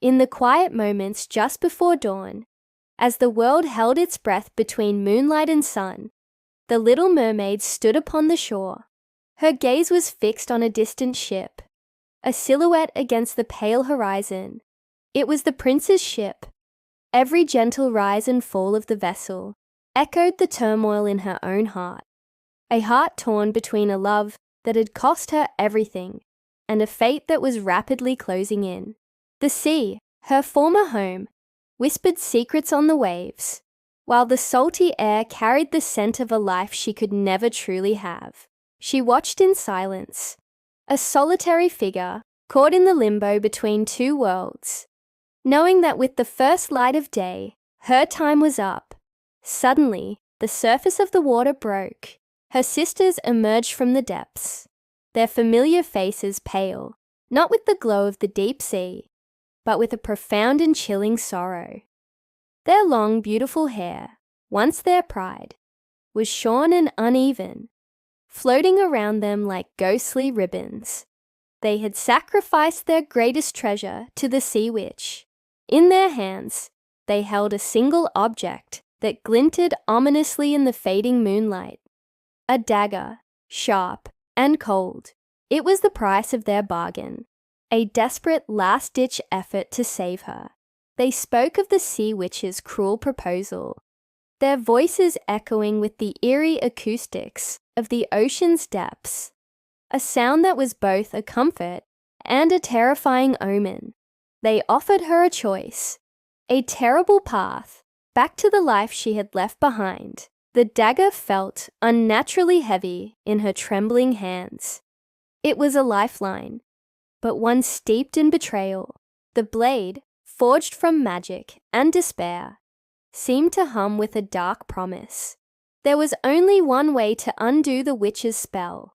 In the quiet moments just before dawn, as the world held its breath between moonlight and sun, the little mermaid stood upon the shore. Her gaze was fixed on a distant ship, a silhouette against the pale horizon. It was the prince's ship. Every gentle rise and fall of the vessel echoed the turmoil in her own heart, a heart torn between a love that had cost her everything and a fate that was rapidly closing in. The sea, her former home, whispered secrets on the waves, while the salty air carried the scent of a life she could never truly have. She watched in silence, a solitary figure caught in the limbo between two worlds, knowing that with the first light of day, her time was up. Suddenly, the surface of the water broke. Her sisters emerged from the depths, their familiar faces pale, not with the glow of the deep sea, but with a profound and chilling sorrow. Their long, beautiful hair, once their pride, was shorn and uneven, floating around them like ghostly ribbons. They had sacrificed their greatest treasure to the sea witch. In their hands, they held a single object that glinted ominously in the fading moonlight. A dagger, sharp and cold. It was the price of their bargain, a desperate last-ditch effort to save her. They spoke of the sea witch's cruel proposal, their voices echoing with the eerie acoustics of the ocean's depths, a sound that was both a comfort and a terrifying omen. They offered her a choice, a terrible path back to the life she had left behind. The dagger felt unnaturally heavy in her trembling hands. It was a lifeline, but one steeped in betrayal. The blade, forged from magic and despair, seemed to hum with a dark promise. There was only one way to undo the witch's spell,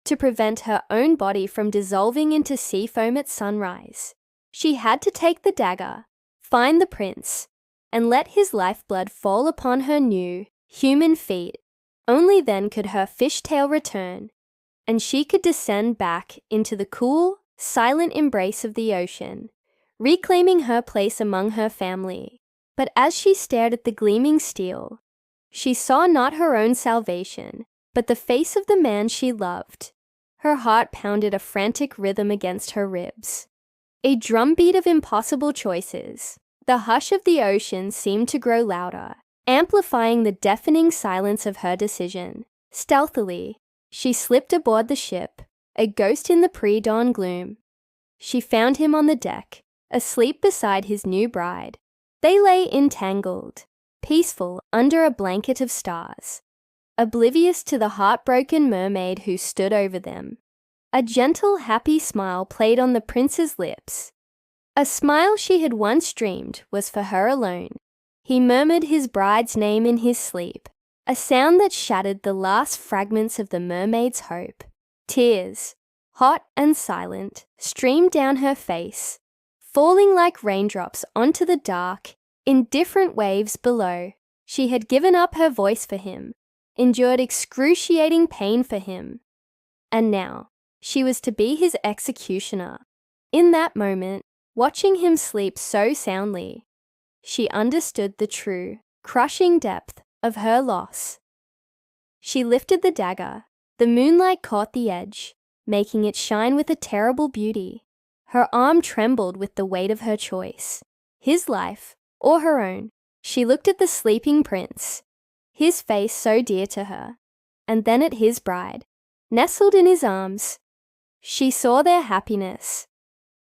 to prevent her own body from dissolving into sea foam at sunrise. She had to take the dagger, find the prince, and let his lifeblood fall upon her new, human feet. Only then could her fishtail return, and she could descend back into the cool, silent embrace of the ocean, reclaiming her place among her family. But as she stared at the gleaming steel, she saw not her own salvation, but the face of the man she loved. Her heart pounded a frantic rhythm against her ribs, a drumbeat of impossible choices. The hush of the ocean seemed to grow louder, amplifying the deafening silence of her decision. Stealthily, she slipped aboard the ship, a ghost in the pre-dawn gloom. She found him on the deck, asleep beside his new bride. They lay entangled, peaceful under a blanket of stars, oblivious to the heartbroken mermaid who stood over them. A gentle, happy smile played on the prince's lips. A smile she had once dreamed was for her alone. He murmured his bride's name in his sleep, a sound that shattered the last fragments of the mermaid's hope. Tears, hot and silent, streamed down her face, falling like raindrops onto the dark, indifferent waves below. She had given up her voice for him, endured excruciating pain for him, and now she was to be his executioner. In that moment, watching him sleep so soundly, she understood the true, crushing depth of her loss. She lifted the dagger. The moonlight caught the edge, making it shine with a terrible beauty. Her arm trembled with the weight of her choice, his life or her own. She looked at the sleeping prince, his face so dear to her, and then at his bride, nestled in his arms. She saw their happiness,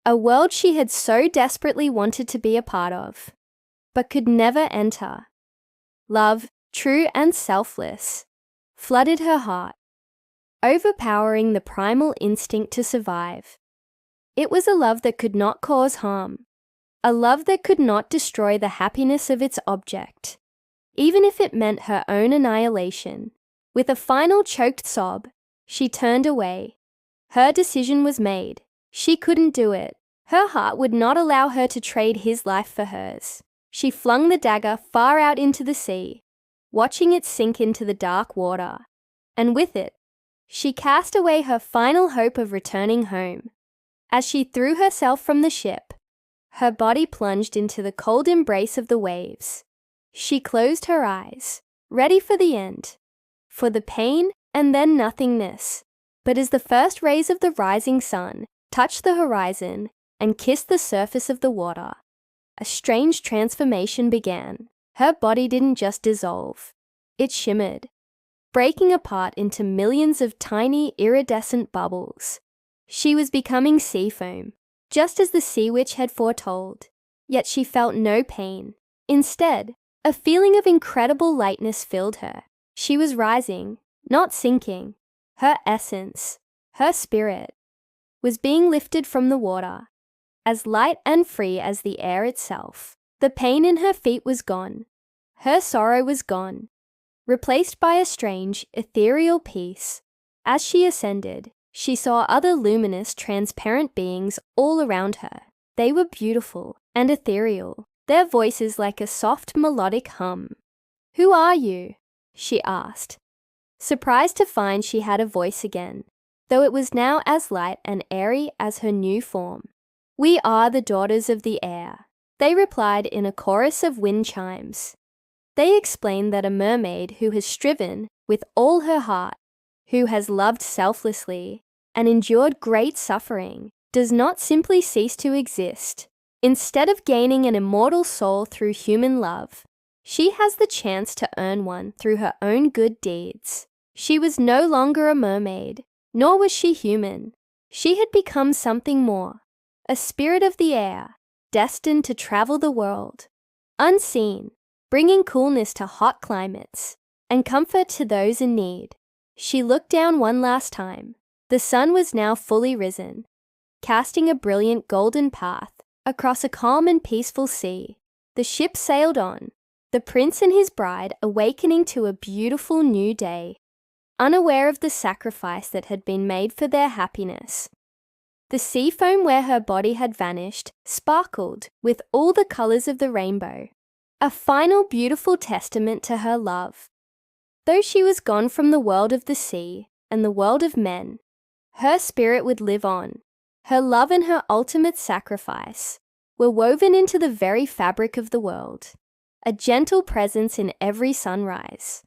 a world she had so desperately wanted to be a part of, but could never enter. Love, true and selfless, flooded her heart, overpowering the primal instinct to survive. It was a love that could not cause harm, a love that could not destroy the happiness of its object, even if it meant her own annihilation. With a final choked sob, she turned away. Her decision was made. She couldn't do it. Her heart would not allow her to trade his life for hers. She flung the dagger far out into the sea, watching it sink into the dark water, and with it, she cast away her final hope of returning home. As she threw herself from the ship, Her body plunged into the cold embrace of the waves. She closed her eyes, ready for the end, for the pain and then nothingness. But as the first rays of the rising sun touched the horizon and kissed the surface of the water, a strange transformation began. Her body didn't just dissolve, it shimmered, breaking apart into millions of tiny iridescent bubbles. She was becoming sea foam, just as the sea witch had foretold. Yet she felt no pain. Instead, a feeling of incredible lightness filled her. She was rising, not sinking. Her essence, her spirit, was being lifted from the water, as light and free as the air itself. The pain in her feet was gone. Her sorrow was gone, replaced by a strange, ethereal peace. As she ascended, she saw other luminous, transparent beings all around her. They were beautiful and ethereal, their voices like a soft, melodic hum. "Who are you?" she asked, surprised to find she had a voice again, though it was now as light and airy as her new form. "We are the daughters of the air," they replied in a chorus of wind chimes. They explained that a mermaid who has striven with all her heart, who has loved selflessly and endured great suffering, does not simply cease to exist. Instead of gaining an immortal soul through human love, she has the chance to earn one through her own good deeds. She was no longer a mermaid, nor was she human. She had become something more, a spirit of the air, destined to travel the world, unseen, bringing coolness to hot climates and comfort to those in need. She looked down one last time. The sun was now fully risen, casting a brilliant golden path across a calm and peaceful sea. The ship sailed on, the prince and his bride awakening to a beautiful new day, unaware of the sacrifice that had been made for their happiness. The sea foam where her body had vanished sparkled with all the colors of the rainbow, a final beautiful testament to her love. Though she was gone from the world of the sea and the world of men, her spirit would live on. Her love and her ultimate sacrifice were woven into the very fabric of the world, a gentle presence in every sunrise,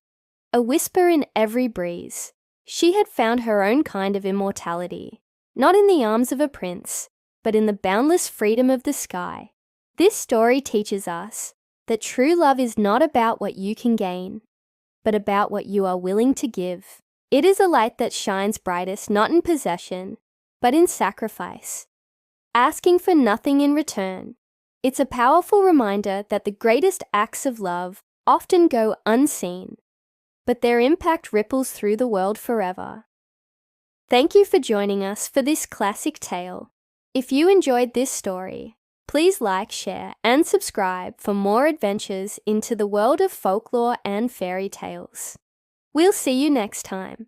a whisper in every breeze. She had found her own kind of immortality, not in the arms of a prince, but in the boundless freedom of the sky. This story teaches us that true love is not about what you can gain, but about what you are willing to give. It is a light that shines brightest not in possession, but in sacrifice, asking for nothing in return. It's a powerful reminder that the greatest acts of love often go unseen, but their impact ripples through the world forever. Thank you for joining us for this classic tale. If you enjoyed this story, please like, share, and subscribe for more adventures into the world of folklore and fairy tales. We'll see you next time.